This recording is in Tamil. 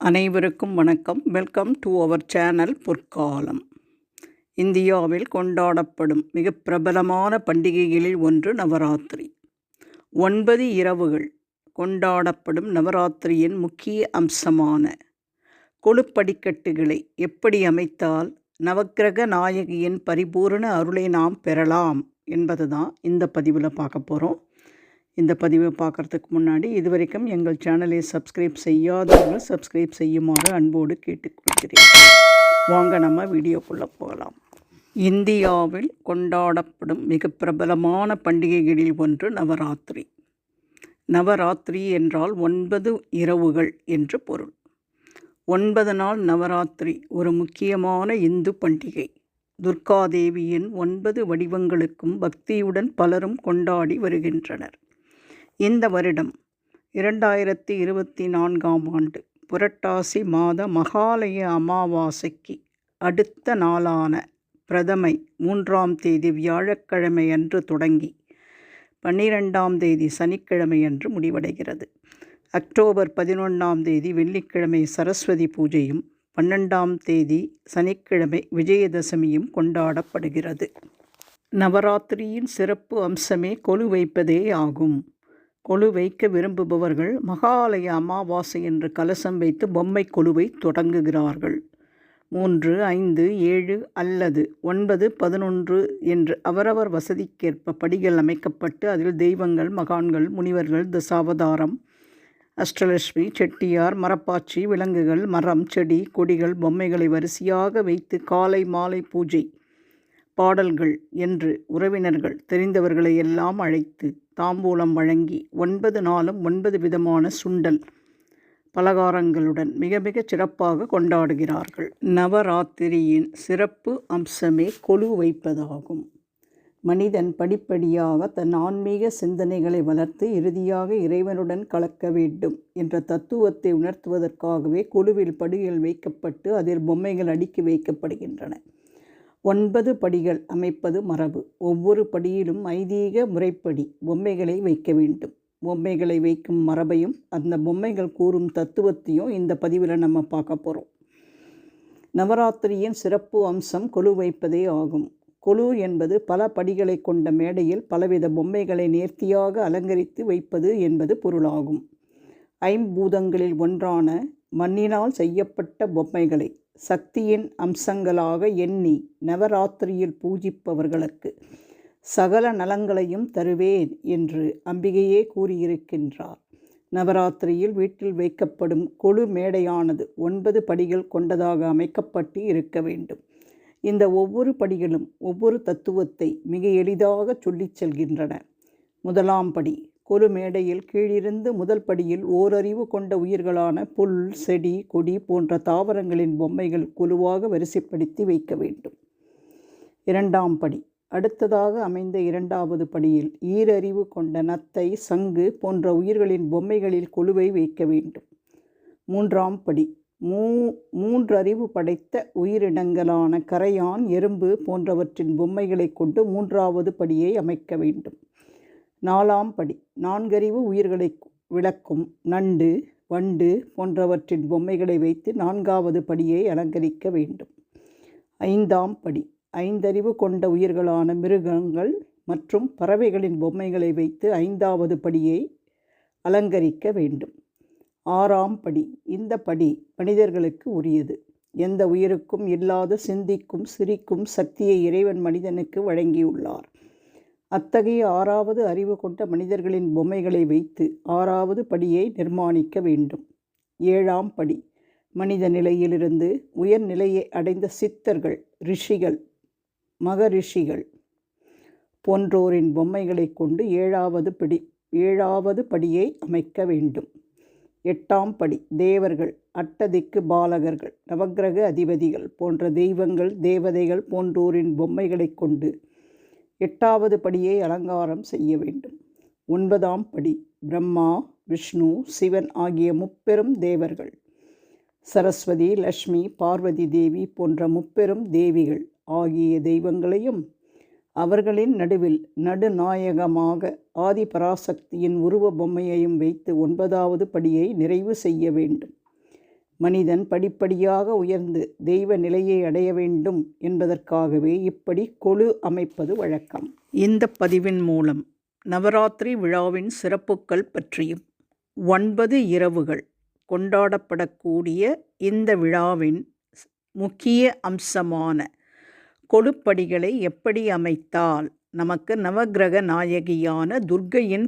அனைவருக்கும் வணக்கம். வெல்கம் டு அவர் சேனல் பொற்காலம். இந்தியாவில் கொண்டாடப்படும் மிக பிரபலமான பண்டிகைகளில் ஒன்று நவராத்திரி. 9 இரவுகள் கொண்டாடப்படும் நவராத்திரியின் முக்கிய அம்சமான கொழுப்படிக்கட்டுகளை எப்படி அமைத்தால் நவக்கிரக நாயகியின் பரிபூரண அருளை நாம் பெறலாம் என்பது தான் இந்த பதிவில் பார்க்க போகிறோம். இந்த பதிவை பார்க்குறதுக்கு முன்னாடி இதுவரைக்கும் எங்கள் சேனலை சப்ஸ்கிரைப் செய்யாதவர்கள் சப்ஸ்கிரைப் செய்யுமாறு அன்போடு கேட்டுக்கொள்கிறேன். வாங்க நம்ம வீடியோக்குள்ளே போகலாம். இந்தியாவில் கொண்டாடப்படும் மிக பிரபலமான பண்டிகைகளில் ஒன்று நவராத்திரி. நவராத்திரி என்றால் 9 இரவுகள் என்று பொருள். 9 நாள் நவராத்திரி ஒரு முக்கியமான இந்து பண்டிகை. துர்காதேவியின் 9 வடிவங்களுக்கும் பக்தியுடன் பலரும் கொண்டாடி வருகின்றனர். இந்த வருடம் 2024ஆம் ஆண்டு புரட்டாசி மாத மகாலய அமாவாசைக்கு அடுத்த நாளான பிரதமை 3ஆம் தேதி வியாழக்கிழமை அன்று தொடங்கி 12ஆம் தேதி சனிக்கிழமை அன்று முடிவடைகிறது. அக்டோபர் 11ஆம் தேதி வெள்ளிக்கிழமை சரஸ்வதி பூஜையும் 12ஆம் தேதி சனிக்கிழமை விஜயதசமியும் கொண்டாடப்படுகிறது. நவராத்திரியின் சிறப்பு அம்சமே கொலு வைப்பதே ஆகும். கொலு வைக்க விரும்புபவர்கள் மகாலய அமாவாசை என்று கலசம் வைத்து பொம்மை கொலுவை தொடங்குகிறார்கள். 3, 5, 7 அல்லது 9, 11 என்று அவரவர் வசதிக்கேற்ப படிகள் அமைக்கப்பட்டு அதில் தெய்வங்கள், மகான்கள், முனிவர்கள், தசாவதாரம், அஷ்டலட்சுமி, செட்டியார், மரப்பாச்சி, விலங்குகள், மரம், செடி, கொடிகள், பொம்மைகளை வரிசையாக வைத்து காலை மாலை பூஜை பாடல்கள் என்று உறவினர்கள் தெரிந்தவர்களை எல்லாம் அழைத்து தாம்பூலம் வழங்கி 9 நாளும் 9 விதமான சுண்டல் பலகாரங்களுடன் மிக மிக சிறப்பாக கொண்டாடுகிறார்கள். நவராத்திரியின் சிறப்பு அம்சமே கொலு வைப்பதாகும். மனிதன் படிப்படியாக தன் ஆன்மீக சிந்தனைகளை வளர்த்து இறுதியாக இறைவனுடன் கலக்க வேண்டும் என்ற தத்துவத்தை உணர்த்துவதற்காகவே கொலுவில் படிகள் வைக்கப்பட்டு அதில் பொம்மைகள் அடுக்கி வைக்கப்படுகின்றன. 9 படிகள் அமைப்பது மரபு. ஒவ்வொரு படியிலும் ஐதீக முறைப்படி பொம்மைகளை வைக்க வேண்டும். பொம்மைகளை வைக்கும் மரபையும் அந்த பொம்மைகள் கூறும் தத்துவத்தையும் இந்த பதிவில் நம்ம பார்க்க போகிறோம். நவராத்திரியின் சிறப்பு அம்சம் கொலு வைப்பதே ஆகும். கொலு என்பது பல படிகளை கொண்ட மேடையில் பலவித பொம்மைகளை நேர்த்தியாக அலங்கரித்து வைப்பது என்பது பொருளாகும். ஐம்பூதங்களில் ஒன்றான மண்ணினால் செய்யப்பட்ட பொம்மைகளை சக்தியின் அம்சங்களாக எண்ணி நவராத்திரியில் பூஜிப்பவர்களுக்கு சகல நலங்களையும் தருவேன் என்று அம்பிகையே கூறியிருக்கின்றார். நவராத்திரியில் வீட்டில் வைக்கப்படும் கொலு மேடையானது 9 படிகள் கொண்டதாக அமைக்கப்பட்டு இருக்க வேண்டும். இந்த ஒவ்வொரு படிகளும் ஒவ்வொரு தத்துவத்தை மிக எளிதாக சொல்லிச் செல்கின்றன. 1ஆம் படி கொலு மேடையில் கீழிருந்து முதல் படியில் ஓரறிவு கொண்ட உயிர்களான புல், செடி, கொடி போன்ற தாவரங்களின் பொம்மைகள் கொலுவாக வரிசைப்படுத்தி வைக்க வேண்டும். 2ஆம் படி அடுத்ததாக அமைந்த 2வது படியில் ஈரறிவு கொண்ட நத்தை, சங்கு போன்ற உயிர்களின் பொம்மைகளில் கொலுவை வைக்க வேண்டும். 3ஆம் படி 3 அறிவு படைத்த உயிரினங்களான கரையான், எறும்பு போன்றவற்றின் பொம்மைகளை கொண்டு 3வது படியை அமைக்க வேண்டும். 4ஆம் படி 4 அறிவு உயிர்களை விளக்கும் நண்டு, வண்டு போன்றவற்றின் பொம்மைகளை வைத்து 4வது படியை அலங்கரிக்க வேண்டும். 5ஆம் படி 5 அறிவு கொண்ட உயிர்களான மிருகங்கள் மற்றும் பறவைகளின் பொம்மைகளை வைத்து 5வது படியை அலங்கரிக்க வேண்டும். 6ஆம் படி இந்த படி மனிதர்களுக்கு உரியது. எந்த உயிருக்கும் இல்லாத சிந்திக்கும், சிரிக்கும் சக்தியை இறைவன் மனிதனுக்கு வழங்கியுள்ளார். அத்தகைய 6வது அறிவு கொண்ட மனிதர்களின் பொம்மைகளை வைத்து 6வது படியை நிர்மாணிக்க வேண்டும். 7ஆம் படி மனித நிலையிலிருந்து உயர்நிலையை அடைந்த சித்தர்கள், ரிஷிகள், மகரிஷிகள் போன்றோரின் பொம்மைகளை கொண்டு 7வது படியை அமைக்க வேண்டும். 8ஆம் படி தேவர்கள், அட்டதிக்கு பாலகர்கள், நவக்கிரக அதிபதிகள் போன்ற தெய்வங்கள், தேவதைகள் போன்றோரின் பொம்மைகளை கொண்டு 8வது படியை அலங்காரம் செய்ய வேண்டும். 9ஆம் படி பிரம்மா, விஷ்ணு, சிவன் ஆகிய முப்பெரும் தேவர்கள், சரஸ்வதி, லக்ஷ்மி, பார்வதி தேவி போன்ற முப்பெரும் தேவிகள் ஆகிய தெய்வங்களையும் அவர்களின் நடுவில் நடுநாயகமாக ஆதிபராசக்தியின் உருவ பொம்மையையும் வைத்து 9வது படியை நிறைவு செய்ய வேண்டும். மனிதன் படிப்படியாக உயர்ந்து தெய்வ நிலையை அடைய வேண்டும் என்பதற்காகவே இப்படி கொலு அமைப்பது வழக்கம். இந்த பதிவின் மூலம் நவராத்திரி விழாவின் சிறப்புகள் பற்றியும் 9 இரவுகள் கொண்டாடப்படக்கூடிய இந்த விழாவின் முக்கிய அம்சமான கொலுப்படிகளை எப்படி அமைத்தால் நமக்கு நவக்கிரக நாயகியான துர்க்கையின்